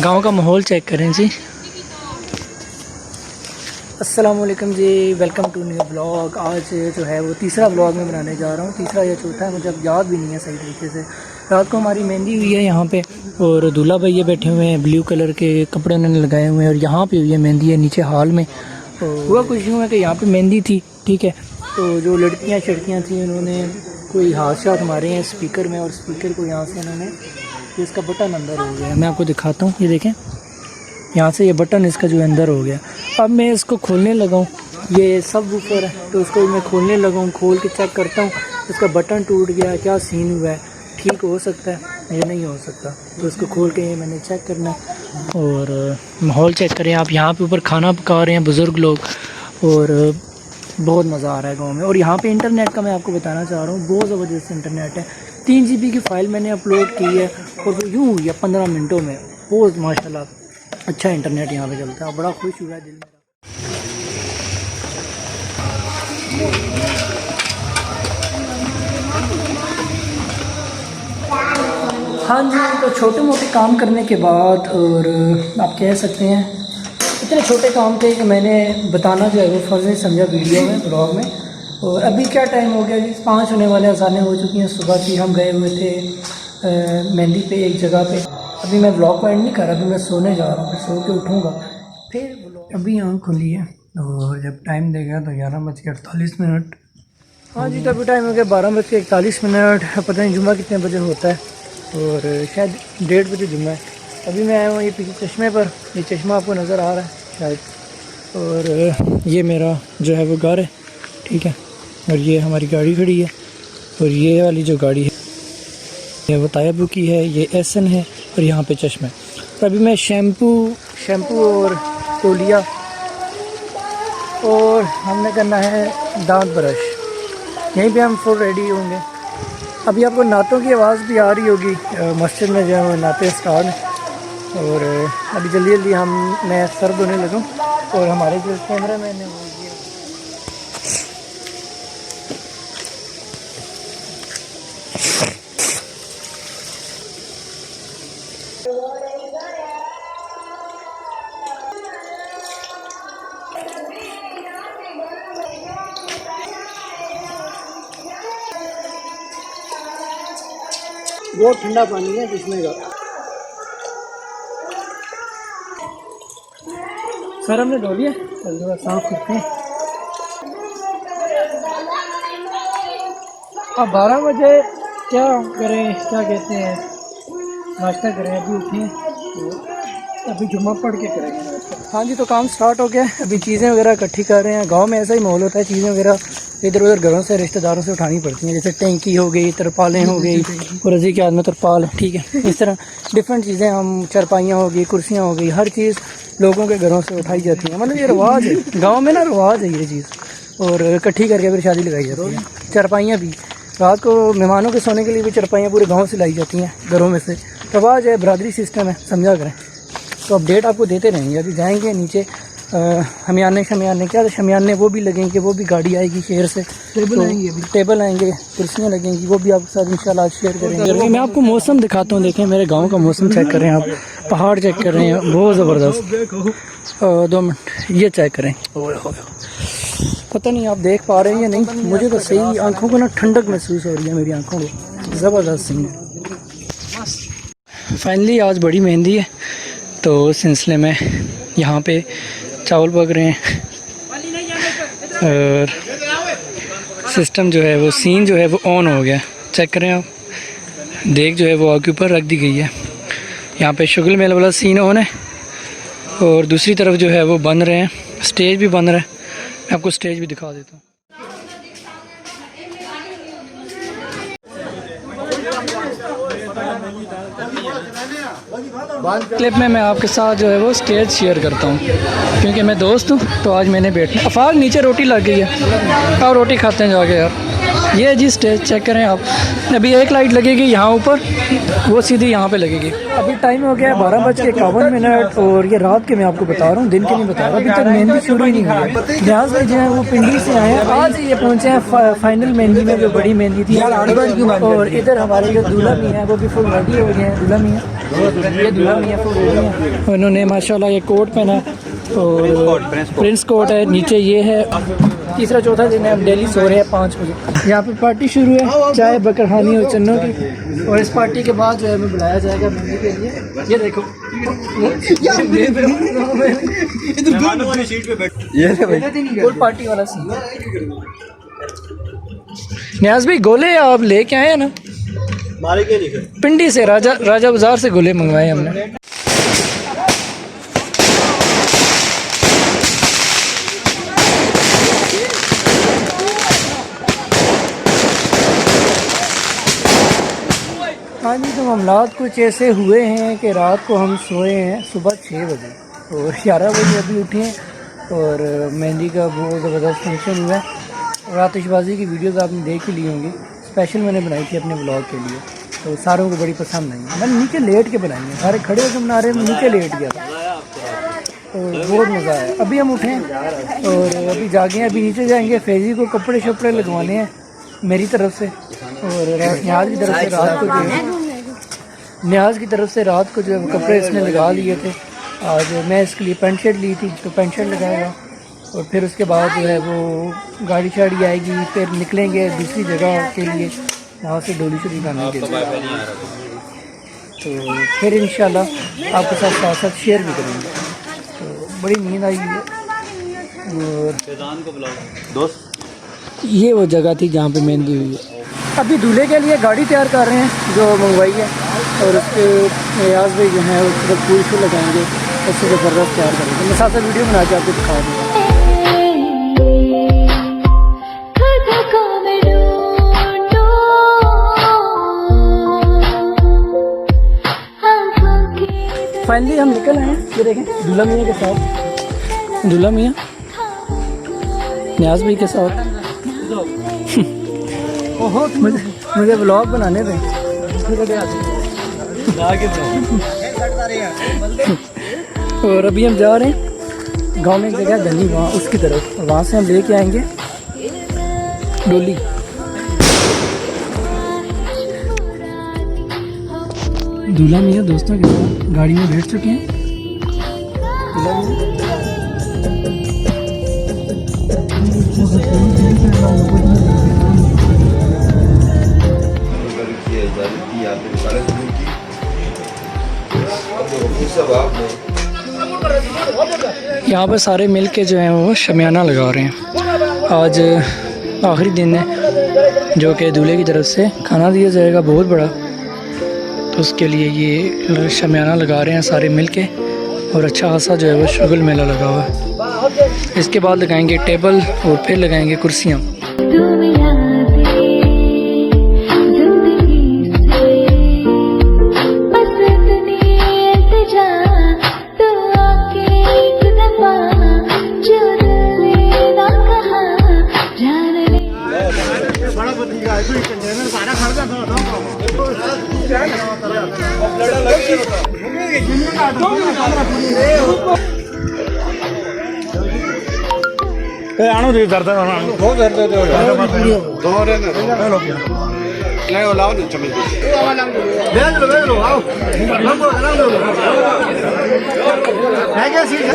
गांव का माहौल चेक करें जी। अस्सलाम वालेकुम जी, वेलकम टू न्यू ब्लॉग। आज जो है वो तीसरा ब्लॉग मैं बनाने जा रहा हूँ। तीसरा या चौथा है, मुझे अब याद भी नहीं है सही तरीके से। रात को हमारी मेहंदी हुई है यहाँ पे, और दूल्हा भाई ये बैठे हुए हैं, ब्लू कलर के कपड़े उन्होंने लगाए हुए हैं, और यहाँ पे हुई है मेहंदी है नीचे हॉल में। तो हुआ कुछ यूँ है कि यहाँ पे मेहंदी थी, ठीक है। तो जो लड़कियाँ थी उन्होंने कोई हादसा मारे हैं स्पीकर में, और स्पीकर को यहाँ से उन्होंने, इसका बटन अंदर हो गया। मैं आपको दिखाता हूँ, ये देखें यहाँ से ये बटन इसका जो अंदर हो गया। अब मैं इसको खोलने लगा हूँ, ये सब वूफर है तो इसको मैं खोलने लगा हूँ। खोल के चेक करता हूँ इसका बटन टूट गया, क्या सीन हुआ है, ठीक हो सकता है या नहीं हो सकता। तो इसको खोल के ये मैंने चेक करना है। और माहौल चेक करें आप, यहाँ पे ऊपर खाना पका रहे हैं बुज़ुर्ग लोग, और बहुत मज़ा आ रहा है गाँव में। और यहाँ पर इंटरनेट का मैं आपको बताना चाह रहा हूँ, बहुत ज़बरदस्त इंटरनेट है। 3 GB की फ़ाइल मैंने अपलोड की है, और वो यूँ हुई है 15 मिनटों में। बहुत माशाल्लाह अच्छा इंटरनेट यहाँ पे चलता है, बड़ा खुश हुआ है दिल मेरा। हाँ जी, तो छोटे मोटे काम करने के बाद, और आप कह सकते हैं इतने छोटे काम थे कि मैंने बताना जो है वो फ़र्ज़ नहीं समझा वीडियो में, ब्लॉग में। और अभी क्या टाइम हो गया जी, 5 होने वाले अज़ानें हो चुकी हैं। सुबह की हम गए हुए थे मेहंदी पे एक जगह पे। अभी मैं ब्लॉग को एंड नहीं कर रहा, अभी मैं सोने जा रहा हूँ, फिर सो के उठूँगा फिर। अभी आँख खुली है और जब टाइम देगा तो 11:48। हाँ जी, तो अभी टाइम हो गया 12:41। पता नहीं जुम्मा कितने बजे होता है, और शायद 1:30 बजे जुम्मा है। अभी मैं आया हूँ ये पीछे चश्मे पर, ये चश्मा आपको नज़र आ रहा है शायद। और ये मेरा जो है वो घर है, ठीक है। और ये हमारी गाड़ी खड़ी है, और ये वाली जो गाड़ी है ये वो तायाबू की है, ये एसन है, और यहाँ पे चश्मे। तो अभी मैं शैम्पू और तौलिया, और हमने करना है दांत ब्रश। यहीं पे हम फुल रेडी होंगे। अभी आपको नातों की आवाज़ भी आ रही होगी, मस्जिद में जो है नाते स्टार्ट हैं। और अभी जल्दी मैं सर धोने लगूँ, और हमारे जो कैमरा मैन है वो ये। बहुत ठंडा पानी है चश्मे का। सर हमने धो लिया, थोड़ा साफ करते हैं। अब 12 बजे क्या करें, क्या कहते हैं, नाश्ता करें। अभी उठें तो अभी जुम्मा पढ़ के करेंगे नाश्ता। हाँ जी, तो काम स्टार्ट हो गया। अभी चीज़ें वगैरह इकट्ठी कर रहे हैं। गांव में ऐसा ही माहौल होता है, चीज़ें वगैरह इधर उधर घरों से, रिश्तेदारों से उठानी पड़ती हैं। जैसे टैंकी हो गई, तरपालें हो गई, और रजी के हाथ में तरपाल, ठीक है। इस तरह डिफरेंट चीज़ें, हम चरपाइयाँ हो गई, कुर्सियाँ हो गई, हर चीज़ लोगों के घरों से उठाई जाती हैं। मतलब ये रिवाज है गाँव में ना, रिवाज है ये चीज़। और इकट्ठी करके फिर शादी लगाई जाती है। चरपाइयाँ भी रात को मेहमानों के सोने के लिए भी चरपाइयाँ पूरे गाँव से लाई जाती हैं, घरों में से। रिवाज है, बरादरी सिस्टम है, समझा करें। तो अपडेट आपको देते रहेंगे। अभी जाएंगे नीचे, शमियाने क्या शमियाने वो भी लगेंगे, वो भी गाड़ी आएगी शहर से, टेबल आएंगे, कुर्सियाँ लगेंगी, वो भी आपके साथ इंशाल्लाह शेयर करेंगे। मैं आपको मौसम दिखाता हूँ, देखें मेरे गांव का मौसम चेक करें आप, पहाड़ चेक कर रहे हैं, बहुत ज़बरदस्त। 2 मिनट ये चेक करें। पता नहीं आप देख पा रहे हैं या नहीं, मुझे तो सही आँखों को ना ठंडक महसूस हो रही है, मेरी आँखों को ज़बरदस्त सीन है। फाइनली आज बड़ी मेहंदी है, तो उस सिलसिले में यहाँ पे चावल पक रहे हैं, और सिस्टम जो है वो, सीन जो है वो ऑन हो गया। चेक करें आप, देख जो है वो आग के ऊपर रख दी गई है। यहाँ पे शुगल मेल वाला सीन ऑन है, और दूसरी तरफ जो है वो बन रहे हैं, स्टेज भी बन रहा है। मैं आपको स्टेज भी दिखा देता हूँ। क्लिप में मैं आपके साथ जो है वो स्टेज शेयर करता हूँ, क्योंकि मैं दोस्त हूँ। तो आज मैंने बैठना, अफाल नीचे रोटी लग गई है, और रोटी खाते हैं जाके यार। ये जी स्टेज चेक करें आप। अभी एक लाइट लगेगी यहाँ ऊपर, वो सीधी यहाँ पे लगेगी। अभी टाइम हो गया 12:51 और ये रात के मैं आपको बता रहा हूँ, दिन के नहीं बता रहा। अभी तक मेहंदी शुरू ही नहीं हुई है। ध्यान से जो है वो पिंडी से आए हैं, आज ये पहुँचे हैं फाइनल मेहंदी में, जो बड़ी मेहंदी थी। और इधर हमारे जो दूल्हा भी हैं वो भी फुल रेडी हो गए हैं। दूल्हा भी हैं, ये दूल्हा भी हैं, फुल रेडी हैं। उन्होंने माशाल्लाह ये कोट पहना और प्रिंस कोट है, नीचे ये है। तीसरा चौथा दिन है, हम डेली सो रहे हैं 5 बजे। यहाँ पे पार्टी शुरू है, चाय बकरहानी और चन्नों की। और इस पार्टी के बाद जो है हमें बुलाया जाएगा मेहंदी के लिए। ये देखो फुल पार्टी वाला सीन। न्याज भाई गोले आप लेके आए हैं ना? पिंडी से राजा बाजार से गोले मंगवाए हमने। हाँ जी, तो मामलात कुछ ऐसे हुए हैं कि रात को हम सोए हैं सुबह 6 बजे और 11 बजे अभी उठे हैं। और मेहंदी का बहुत ज़बरदस्त फंक्शन हुआ है और आतिशबाजी की वीडियोस आपने देख ही ली होंगी। स्पेशल मैंने बनाई थी अपने ब्लॉग के लिए, तो सारों को बड़ी पसंद आई। मैंने नीचे लेट के बनाई है, सारे खड़े होकर बना रहे हैं, नीचे लेट गया था और बहुत मज़ा आया। अभी हम उठे हैं और अभी जागे हैं, अभी नीचे जाएंगे। फैजी को कपड़े शपड़े लगवाने हैं मेरी तरफ से, और न्याज की तरफ से रात को जो है न्याज की तरफ से रात को जो है कपड़े इसने लगा लिए थे। आज मैं इसके लिए पैंट शर्ट ली थी, तो पैंट शर्ट लगाएगा। और फिर उसके बाद जो है वो गाड़ी शाड़ी आएगी, फिर निकलेंगे दूसरी जगह के लिए, वहाँ से डोली शोली खाने के लिए। तो फिर इंशाल्लाह आपके साथ साथ साथ शेयर भी करेंगे। तो बड़ी नींद आई है। और दोस्त ये वो जगह थी जहाँ पे मेहंदी हुई है। अभी दूल्हे के लिए गाड़ी तैयार कर रहे हैं जो मंगवाई है, और उसके न्याज भाई जो है उसको फूल शूल लगाएंगे, उससे ज़बरदस्त तैयार करेंगे। मैं साथ साथ वीडियो बना के आपको दिखा दूँगा। फाइनली हम निकल आए हैं, ये देखें दूल्हा मियाँ के साथ, दूल्हा मियाँ न्याज भाई के साथ। मुझे व्लॉग बनाने दें। और अभी हम जा रहे हैं गांव में एक जगह गली, वहाँ उसकी तरफ, वहाँ से हम लेके आएंगे डोली। दूल्हा मियाँ दोस्तों के साथ गाड़ी में बैठ चुके हैं। दूल्हा यहाँ पर सारे मिल के जो हैं वो शमियाना लगा रहे हैं। आज आखिरी दिन है जो कि दूल्हे की तरफ से खाना दिया जाएगा बहुत बड़ा, तो उसके लिए ये शमियाना लगा रहे हैं सारे मिल के। और अच्छा खासा जो है वो शुगल मेला लगा हुआ है। इसके बाद लगाएंगे टेबल और फिर लगाएंगे कुर्सियाँ। आनो दे दर्द बहुत दर्द है दो रे ना लो ले लाओ ना चमेली भेज लो आओ हमको लो है क्या सीट